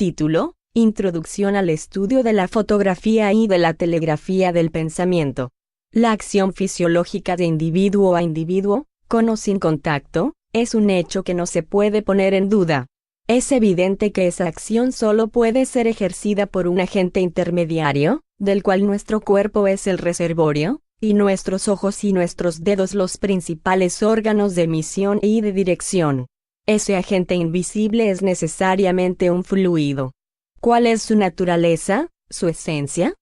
Título: Introducción al estudio de la fotografía y de la telegrafía del pensamiento. La acción fisiológica de individuo a individuo, con o sin contacto, es un hecho que no se puede poner en duda. Es evidente que esa acción solo puede ser ejercida por un agente intermediario, del cual nuestro cuerpo es el reservorio, y nuestros ojos y nuestros dedos los principales órganos de emisión y de dirección. Ese agente invisible es necesariamente un fluido. ¿Cuál es su naturaleza, su esencia?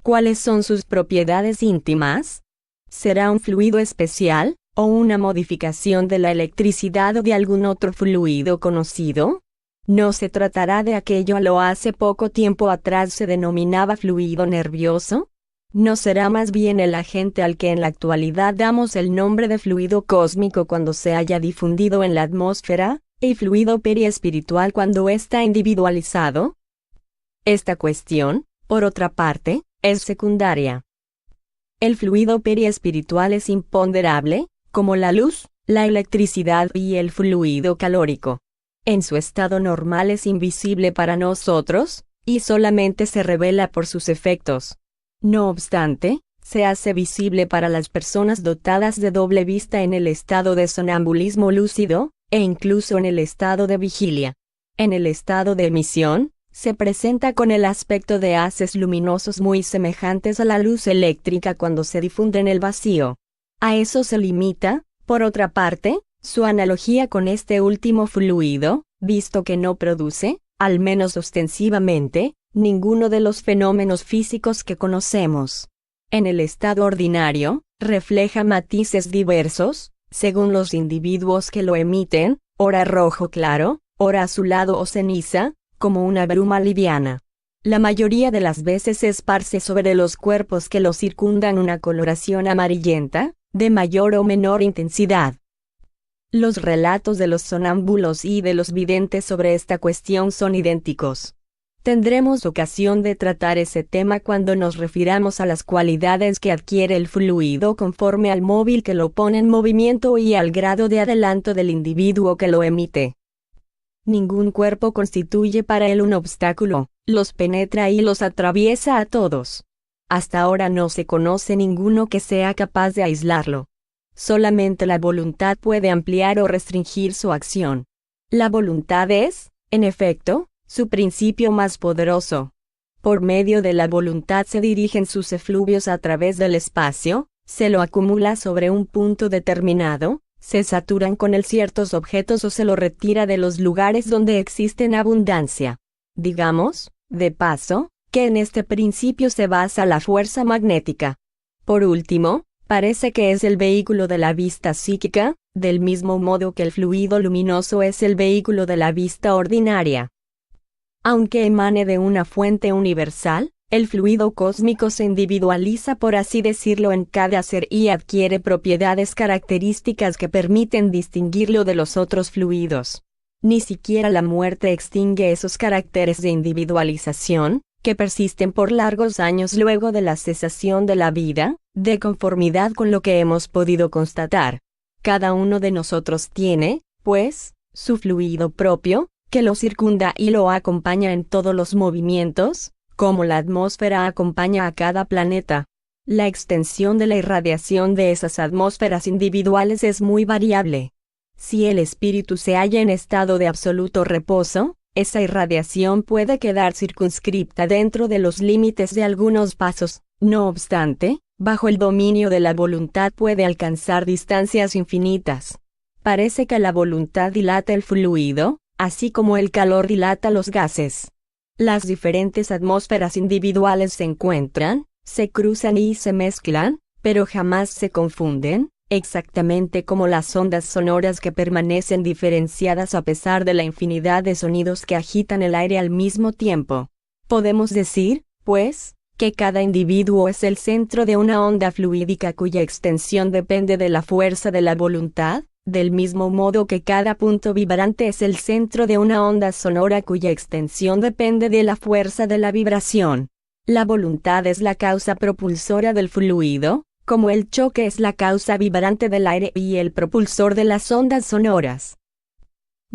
¿Cuáles son sus propiedades íntimas? ¿Será un fluido especial, o una modificación de la electricidad o de algún otro fluido conocido? ¿No se tratará de aquello a lo hace poco tiempo atrás se denominaba fluido nervioso? ¿No será más bien el agente al que en la actualidad damos el nombre de fluido cósmico cuando se haya difundido en la atmósfera, y fluido periespiritual cuando está individualizado? Esta cuestión, por otra parte, es secundaria. El fluido periespiritual es imponderable, como la luz, la electricidad y el fluido calórico. En su estado normal es invisible para nosotros, y solamente se revela por sus efectos. No obstante, se hace visible para las personas dotadas de doble vista en el estado de sonambulismo lúcido, e incluso en el estado de vigilia. En el estado de emisión, se presenta con el aspecto de haces luminosos muy semejantes a la luz eléctrica cuando se difunde en el vacío. A eso se limita, por otra parte, su analogía con este último fluido, visto que no produce, al menos ostensivamente, ninguno de los fenómenos físicos que conocemos. En el estado ordinario, refleja matices diversos, según los individuos que lo emiten, ora rojo claro, ora azulado o ceniza, como una bruma liviana. La mayoría de las veces se esparce sobre los cuerpos que lo circundan una coloración amarillenta, de mayor o menor intensidad. Los relatos de los sonámbulos y de los videntes sobre esta cuestión son idénticos. Tendremos ocasión de tratar ese tema cuando nos refiramos a las cualidades que adquiere el fluido conforme al móvil que lo pone en movimiento y al grado de adelanto del individuo que lo emite. Ningún cuerpo constituye para él un obstáculo, los penetra y los atraviesa a todos. Hasta ahora no se conoce ninguno que sea capaz de aislarlo. Solamente la voluntad puede ampliar o restringir su acción. La voluntad es, en efecto, su principio más poderoso. Por medio de la voluntad se dirigen sus efluvios a través del espacio, se lo acumula sobre un punto determinado, se saturan con él ciertos objetos o se lo retira de los lugares donde existen abundancia. Digamos, de paso, que en este principio se basa la fuerza magnética. Por último, parece que es el vehículo de la vista psíquica, del mismo modo que el fluido luminoso es el vehículo de la vista ordinaria. Aunque emane de una fuente universal, el fluido cósmico se individualiza por así decirlo en cada ser y adquiere propiedades características que permiten distinguirlo de los otros fluidos. Ni siquiera la muerte extingue esos caracteres de individualización, que persisten por largos años luego de la cesación de la vida, de conformidad con lo que hemos podido constatar. Cada uno de nosotros tiene, pues, su fluido propio, que lo circunda y lo acompaña en todos los movimientos, como la atmósfera acompaña a cada planeta. La extensión de la irradiación de esas atmósferas individuales es muy variable. Si el espíritu se halla en estado de absoluto reposo, esa irradiación puede quedar circunscripta dentro de los límites de algunos pasos, no obstante, bajo el dominio de la voluntad puede alcanzar distancias infinitas. Parece que la voluntad dilata el fluido, así como el calor dilata los gases. Las diferentes atmósferas individuales se encuentran, se cruzan y se mezclan, pero jamás se confunden, exactamente como las ondas sonoras que permanecen diferenciadas a pesar de la infinidad de sonidos que agitan el aire al mismo tiempo. Podemos decir, pues, que cada individuo es el centro de una onda fluídica cuya extensión depende de la fuerza de la voluntad, del mismo modo que cada punto vibrante es el centro de una onda sonora cuya extensión depende de la fuerza de la vibración. La voluntad es la causa propulsora del fluido, como el choque es la causa vibrante del aire y el propulsor de las ondas sonoras.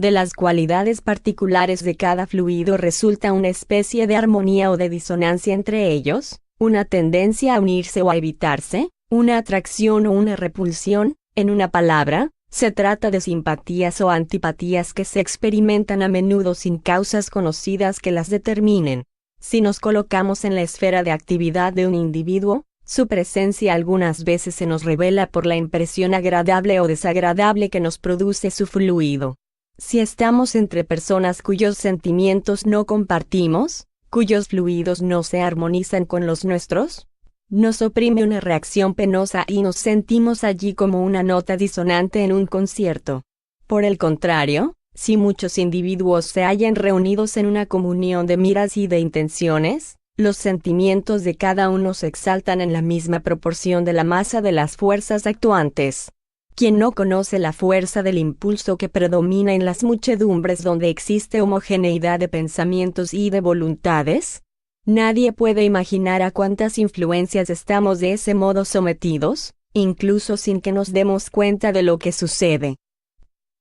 De las cualidades particulares de cada fluido resulta una especie de armonía o de disonancia entre ellos, una tendencia a unirse o a evitarse, una atracción o una repulsión. En una palabra, se trata de simpatías o antipatías que se experimentan a menudo sin causas conocidas que las determinen. Si nos colocamos en la esfera de actividad de un individuo, su presencia algunas veces se nos revela por la impresión agradable o desagradable que nos produce su fluido. Si estamos entre personas cuyos sentimientos no compartimos, cuyos fluidos no se armonizan con los nuestros, nos oprime una reacción penosa y nos sentimos allí como una nota disonante en un concierto. Por el contrario, si muchos individuos se hallan reunidos en una comunión de miras y de intenciones, los sentimientos de cada uno se exaltan en la misma proporción de la masa de las fuerzas actuantes. Quien no conoce la fuerza del impulso que predomina en las muchedumbres donde existe homogeneidad de pensamientos y de voluntades? Nadie puede imaginar a cuántas influencias estamos de ese modo sometidos, incluso sin que nos demos cuenta de lo que sucede.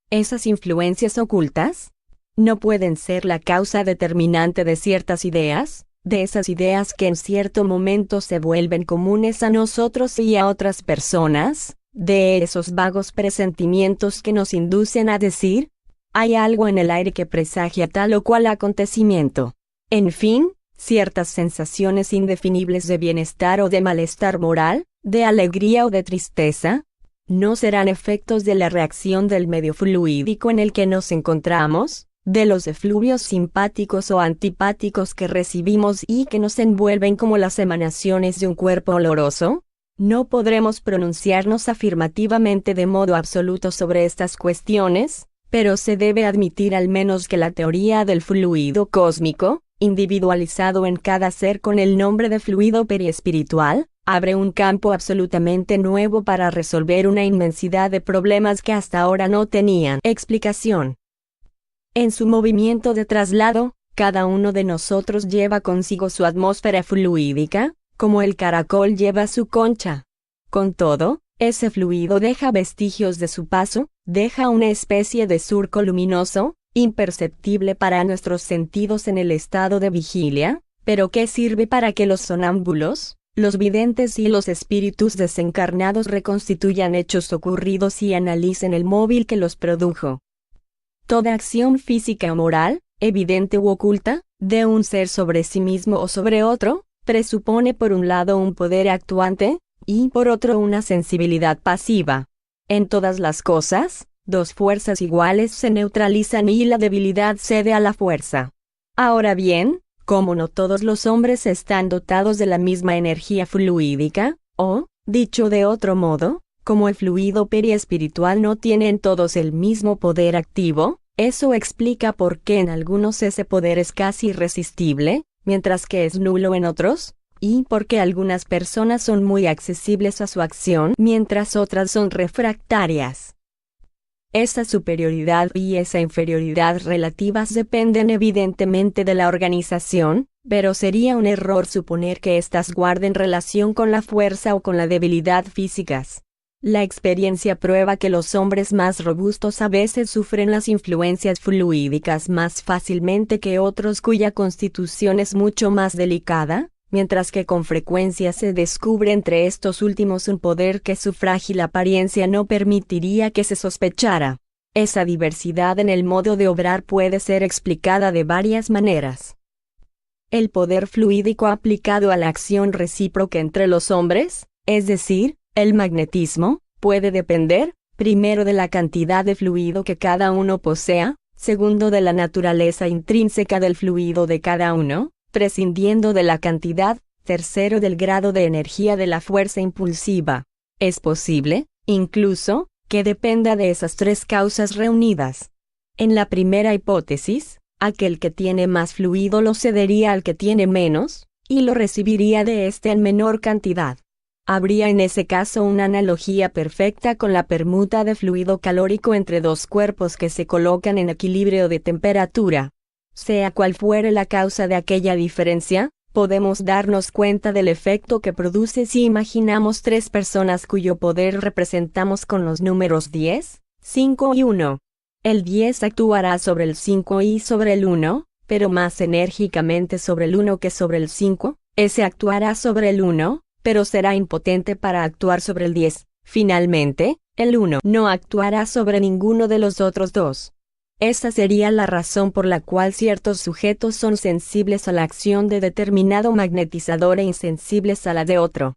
Esas influencias ocultas no pueden ser la causa determinante de ciertas ideas, de esas ideas que en cierto momento se vuelven comunes a nosotros y a otras personas, de esos vagos presentimientos que nos inducen a decir, hay algo en el aire que presagia tal o cual acontecimiento. En fin, ciertas sensaciones indefinibles de bienestar o de malestar moral, de alegría o de tristeza, no serán efectos de la reacción del medio fluídico en el que nos encontramos, de los efluvios simpáticos o antipáticos que recibimos y que nos envuelven como las emanaciones de un cuerpo oloroso. No podremos pronunciarnos afirmativamente de modo absoluto sobre estas cuestiones, pero se debe admitir al menos que la teoría del fluido cósmico, individualizado en cada ser con el nombre de fluido periespiritual, abre un campo absolutamente nuevo para resolver una inmensidad de problemas que hasta ahora no tenían explicación. En su movimiento de traslado, cada uno de nosotros lleva consigo su atmósfera fluídica, como el caracol lleva su concha. Con todo, ese fluido deja vestigios de su paso, deja una especie de surco luminoso, imperceptible para nuestros sentidos en el estado de vigilia, pero que sirve para que los sonámbulos, los videntes y los espíritus desencarnados reconstituyan hechos ocurridos y analicen el móvil que los produjo. Toda acción física o moral, evidente u oculta, de un ser sobre sí mismo o sobre otro, presupone por un lado un poder actuante, y por otro una sensibilidad pasiva. En todas las cosas, dos fuerzas iguales se neutralizan y la debilidad cede a la fuerza. Ahora bien, como no todos los hombres están dotados de la misma energía fluídica, o, dicho de otro modo, como el fluido periespiritual no tiene en todos el mismo poder activo, eso explica por qué en algunos ese poder es casi irresistible, mientras que es nulo en otros, y por qué algunas personas son muy accesibles a su acción, mientras otras son refractarias. Esa superioridad y esa inferioridad relativas dependen evidentemente de la organización, pero sería un error suponer que éstas guarden relación con la fuerza o con la debilidad físicas. La experiencia prueba que los hombres más robustos a veces sufren las influencias fluídicas más fácilmente que otros cuya constitución es mucho más delicada, mientras que con frecuencia se descubre entre estos últimos un poder que su frágil apariencia no permitiría que se sospechara. Esa diversidad en el modo de obrar puede ser explicada de varias maneras. El poder fluídico aplicado a la acción recíproca entre los hombres, es decir, el magnetismo, puede depender, primero de la cantidad de fluido que cada uno posea, segundo de la naturaleza intrínseca del fluido de cada uno, prescindiendo de la cantidad, tercero del grado de energía de la fuerza impulsiva. Es posible, incluso, que dependa de esas tres causas reunidas. En la primera hipótesis, aquel que tiene más fluido lo cedería al que tiene menos, y lo recibiría de éste en menor cantidad. Habría en ese caso una analogía perfecta con la permuta de fluido calórico entre dos cuerpos que se colocan en equilibrio de temperatura. Sea cual fuere la causa de aquella diferencia, podemos darnos cuenta del efecto que produce si imaginamos tres personas cuyo poder representamos con los números 10, 5 y 1. El 10 actuará sobre el 5 y sobre el 1, pero más enérgicamente sobre el 1 que sobre el 5. Ese actuará sobre el 1, pero será impotente para actuar sobre el 10. Finalmente, el 1 no actuará sobre ninguno de los otros dos. Esta sería la razón por la cual ciertos sujetos son sensibles a la acción de determinado magnetizador e insensibles a la de otro.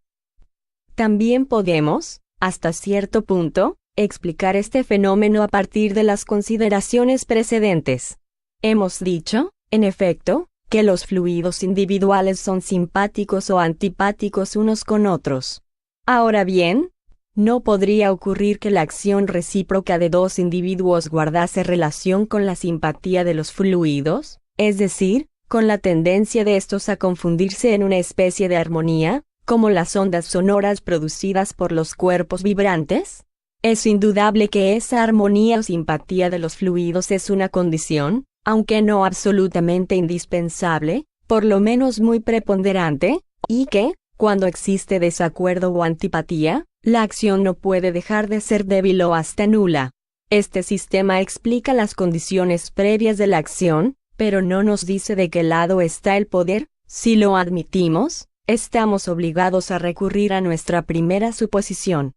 También podemos, hasta cierto punto, explicar este fenómeno a partir de las consideraciones precedentes. Hemos dicho, en efecto, que los fluidos individuales son simpáticos o antipáticos unos con otros. Ahora bien, ¿no podría ocurrir que la acción recíproca de dos individuos guardase relación con la simpatía de los fluidos, es decir, con la tendencia de estos a confundirse en una especie de armonía, como las ondas sonoras producidas por los cuerpos vibrantes? Es indudable que esa armonía o simpatía de los fluidos es una condición, aunque no absolutamente indispensable, por lo menos muy preponderante, y que, cuando existe desacuerdo o antipatía, la acción no puede dejar de ser débil o hasta nula. Este sistema explica las condiciones previas de la acción, pero no nos dice de qué lado está el poder. Si lo admitimos, estamos obligados a recurrir a nuestra primera suposición.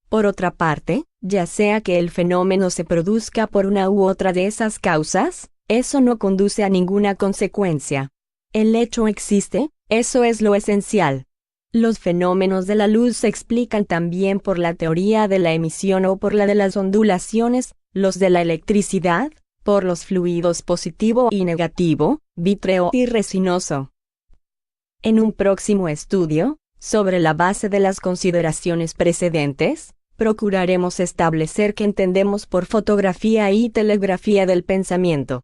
Por otra parte, ya sea que el fenómeno se produzca por una u otra de esas causas, eso no conduce a ninguna consecuencia. El hecho existe, eso es lo esencial. Los fenómenos de la luz se explican también por la teoría de la emisión o por la de las ondulaciones, los de la electricidad, por los fluidos positivo y negativo, vítreo y resinoso. En un próximo estudio, sobre la base de las consideraciones precedentes, procuraremos establecer qué entendemos por fotografía y telegrafía del pensamiento.